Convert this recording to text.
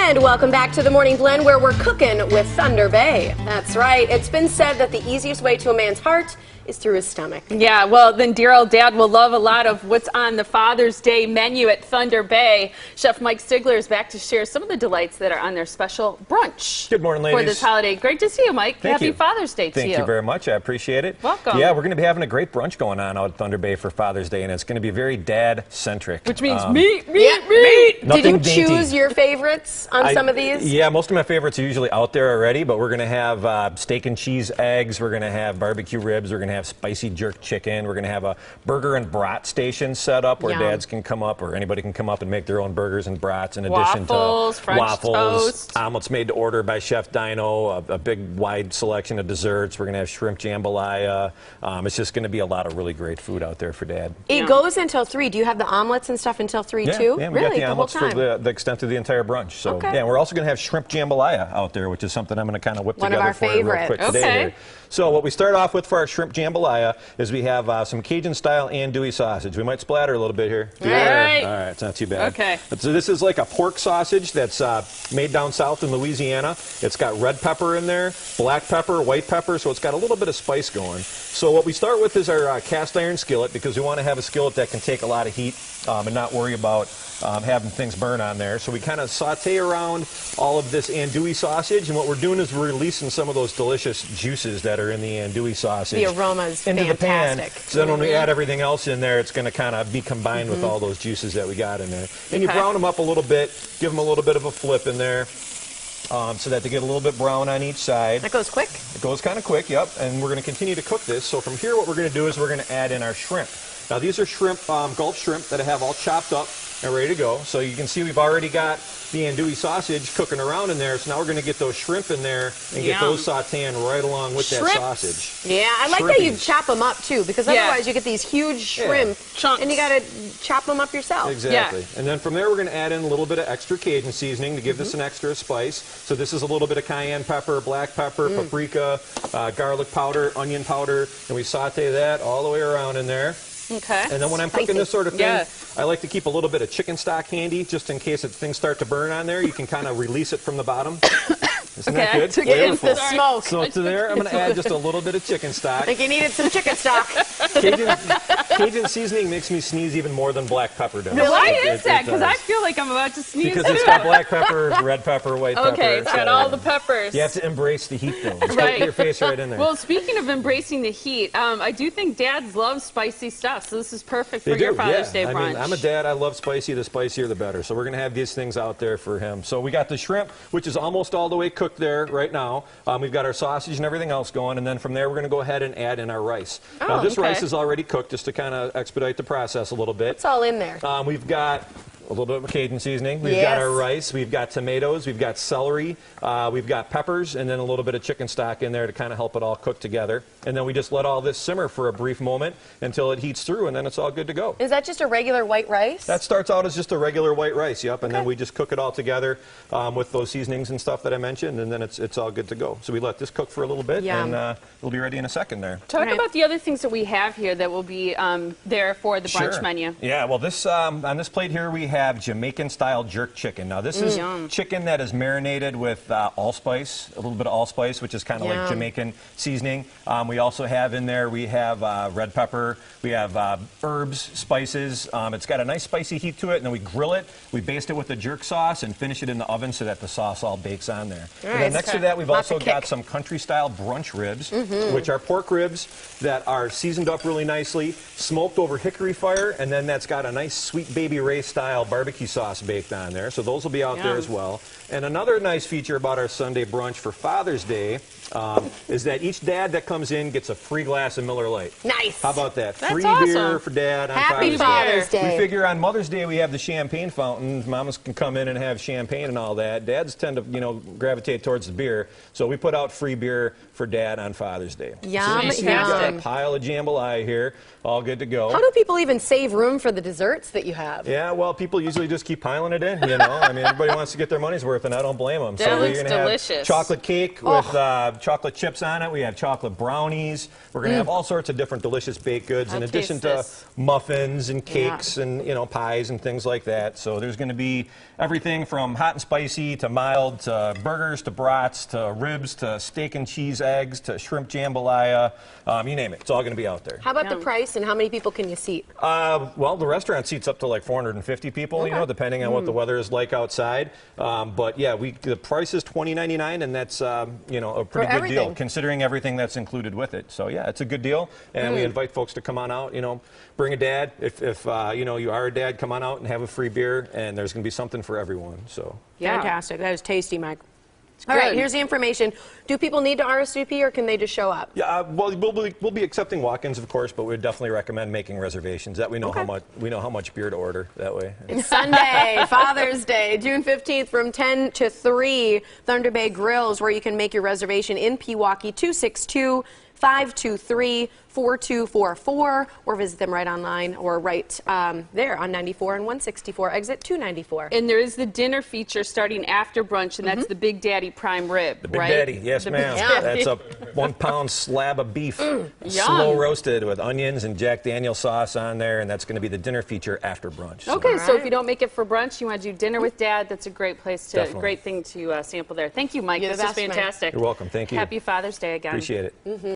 And welcome back to the Morning Blend, where we're cooking with Thunder Bay. That's right. It's been said that the easiest way to a man's heart is through his stomach. Yeah, well, then dear old Dad will love a lot of what's on the Father's Day menu at Thunder Bay. Chef Mike Stigler is back to share some of the delights that are on their special brunch. Good morning, ladies. For this holiday. Great to see you, Mike. Thank Happy you. Father's Day to you. Thank you very much. I appreciate it. Welcome. Yeah, we're going to be having a great brunch going on out at Thunder Bay for Father's Day, and it's going to be very dad-centric. Which means meat. Did you dainty. choose your favorites on some of these? Yeah, most of my favorites are usually out there already, but we're going to have steak and cheese eggs, we're going to have barbecue ribs, we're going to have spicy jerk chicken, we're going to have a burger and brat station set up where dads can come up, or anybody can come up and make their own burgers and brats in addition to French toast. Omelets made to order by Chef Dino, a big wide selection of desserts. We're going to have shrimp jambalaya. It's just going to be a lot of really great food out there for Dad. It goes until 3. Do you have the omelets and stuff until 3 too? Yeah, we really? got the omelets for the extent of the entire brunch. So yeah, we're also going to have shrimp jambalaya out there, which is something I'm going to kind of whip together for you real quick today. Here. So what we start off with for our shrimp jambalaya is we have some Cajun-style andouille sausage. We might splatter a little bit here. All right. All right, it's not too bad. Okay. So this is like a pork sausage that's made down south in Louisiana. It's got red pepper in there, black pepper, white pepper, so it's got a little bit of spice going. So what we start with is our cast iron skillet, because we want to have a skillet that can take a lot of heat and not worry about having things burn on there. So we kind of saute around all of this andouille sausage, and what we're doing is we're releasing some of those delicious juices that are in the andouille sausage. The aroma is into fantastic. the pan. So then when we add everything else in there, it's going to kind of be combined with all those juices that we got in there. And you brown them up a little bit, give them a little bit of a flip in there. So that they get a little bit brown on each side. That goes quick? It goes kind of quick, yep. And we're going to continue to cook this. So from here, what we're going to do is we're going to add in our shrimp. Now these are shrimp, Gulf shrimp that I have all chopped up and ready to go. So you can see we've already got the andouille sausage cooking around in there. So now we're going to get those shrimp in there and get those sauteing right along with that sausage. Yeah, I like that you chop them up too, because otherwise you get these huge shrimp chunks, and you got to chop them up yourself. Exactly. And then from there we're going to add in a little bit of extra Cajun seasoning to give this an extra spice. So this is a little bit of cayenne pepper, black pepper, paprika, garlic powder, onion powder, and we saute that all the way around in there. Okay. And then when I'm cooking this sort of thing, I like to keep a little bit of chicken stock handy, just in case if things start to burn on there, you can kind of release it from the bottom. Isn't that good? Get into the smoke. So to there, I'm going to add just a little bit of chicken stock. I think you needed some chicken stock. Cajun seasoning makes me sneeze even more than black pepper does. Why is that? Because I feel like I'm about to sneeze. Because it's got black pepper, red pepper, white pepper. Okay, it's got all the peppers. You have to embrace the heat, though. Just put your face right in there. Well, speaking of embracing the heat, I do think dads love spicy stuff, so this is perfect for your Father's Day brunch. I mean, I'm a dad. I love spicy. The spicier, the better. So we're going to have these things out there for him. So we got the shrimp, which is almost all the way cooked there right now. We've got our sausage and everything else going, and then from there we're going to go ahead and add in our rice. Now this rice is already cooked, just to kind of expedite the process a little bit. It's all in there. We've got a little bit of Cajun seasoning. We've got our rice. We've got tomatoes. We've got celery. We've got peppers, and then a little bit of chicken stock in there to kind of help it all cook together. And then we just let all this simmer for a brief moment until it heats through, and then it's all good to go. Is that just a regular white rice? That starts out as just a regular white rice, yep. And then we just cook it all together with those seasonings and stuff that I mentioned, and then it's all good to go. So we let this cook for a little bit, and it'll be ready in a second there. Talk about the other things that we have here that will be there for the brunch menu. Yeah, well, this on this plate here we have Jamaican-style jerk chicken. Now, this is chicken that is marinated with allspice, a little bit of allspice, which is kind of like Jamaican seasoning. We also have in there, we have red pepper, we have herbs, spices. It's got a nice spicy heat to it, and then we grill it. We baste it with the jerk sauce and finish it in the oven so that the sauce all bakes on there. And then next to that, we've also got some country-style brunch ribs, which are pork ribs that are seasoned up really nicely, smoked over hickory fire, and then that's got a nice Sweet Baby Ray-style barbecue sauce baked on there. So those will be out there as well. And another nice feature about our Sunday brunch for Father's Day is that each dad that comes in gets a free glass of Miller Lite. Nice. How about that? That's free awesome. beer for Dad on Happy Father's Day. We figure on Mother's Day we have the champagne fountain. Mamas can come in and have champagne and all that. Dads tend to, you know, gravitate towards the beer. So we put out free beer for Dad on Father's Day. Yum, so you see we've got a pile of jambalaya here, all good to go. How do people even save room for the desserts that you have? Yeah, well, people usually just keep piling it in, you know. I mean, everybody wants to get their money's worth, and I don't blame them. That looks delicious. Have chocolate cake with have chocolate chips on it. We have chocolate brownies. We're going to have all sorts of different delicious baked goods in addition to muffins and cakes and, you know, pies and things like that. So there's going to be everything from hot and spicy to mild to burgers to brats to ribs to steak and cheese eggs to shrimp jambalaya. You name it. It's all going to be out there. How about the price and how many people can you seat? Well, the restaurant seats up to like 450 people, you know, depending on what the weather is like outside. But yeah, the price is $20.99, and that's you know, a pretty good deal considering everything that's included with it. So yeah, it's a good deal, and we invite folks to come on out. You know, bring a dad if you know you are a dad. Come on out and have a free beer, and there's going to be something for everyone. So fantastic. That is tasty, Mike. All right, here's the information. Do people need to RSVP, or can they just show up? Yeah, well, we'll be accepting walk-ins, of course, but we would definitely recommend making reservations. That we know how much beer to order that way. It's Sunday, Father's Day, June 15th, from 10 to 3. Thunder Bay Grills, where you can make your reservation in Pewaukee, 262-523-4244, or visit them right online or right there on 94 and 164, exit 294. And there is the dinner feature starting after brunch, and that's the Big Daddy prime rib, the Big Daddy, yes, ma'am. That's a 1-pound slab of beef, slow roasted with onions and Jack Daniel's sauce on there, and that's going to be the dinner feature after brunch. So. Okay, so if you don't make it for brunch, you want to do dinner with Dad, that's a great place to, great thing to sample there. Thank you, Mike. This is fantastic. You're welcome. Thank you. Happy Father's Day again. Appreciate it.